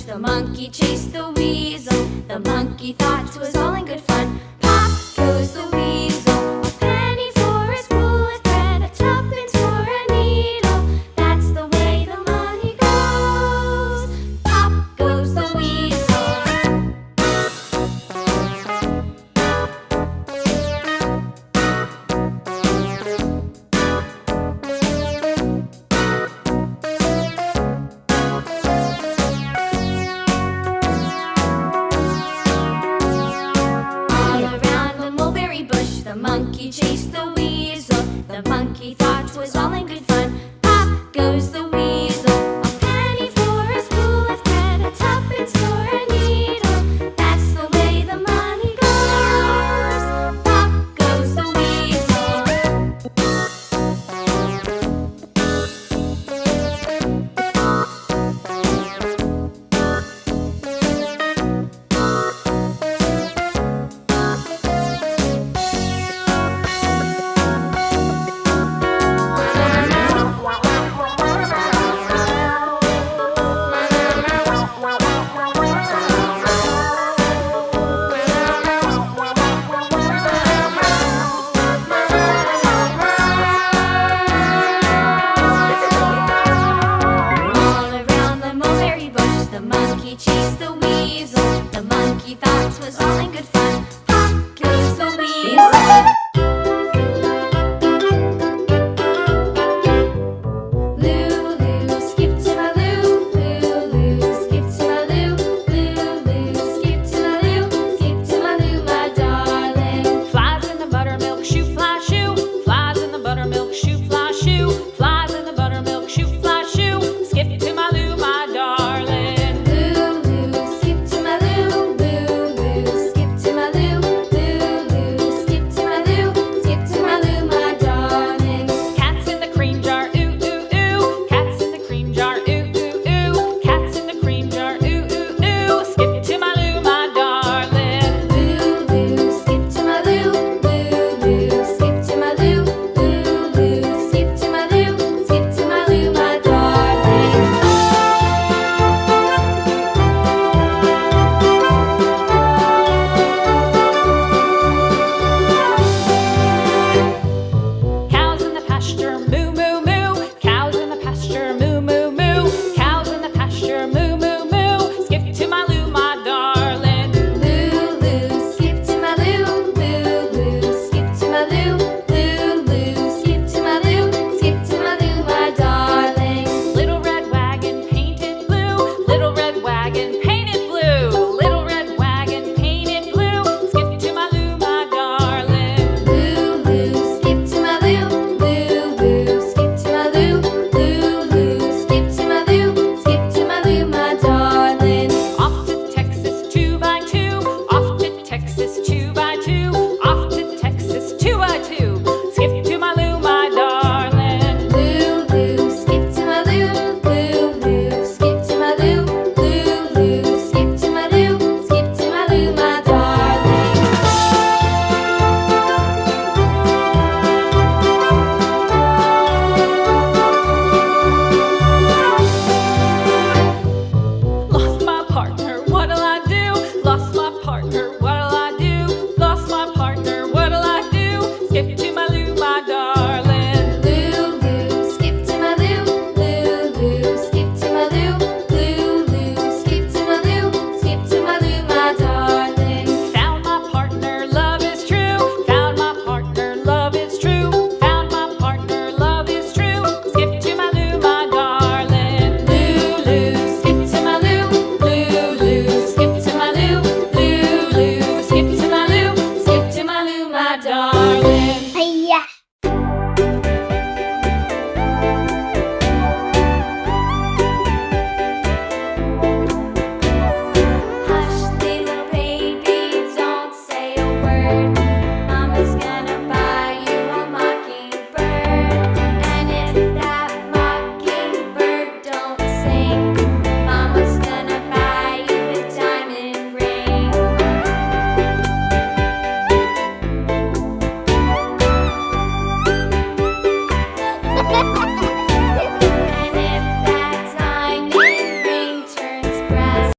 The monkey chased the weasel. The monkey thought 'twas all in good fun. Pop goes the weasel. A penny for a spool of thread, a tuppence for a needle. That's the way the money goes. Pop goes the weasel. The monkey chased the weasel. The monkey thought 'twas all in good fun. Pop goes the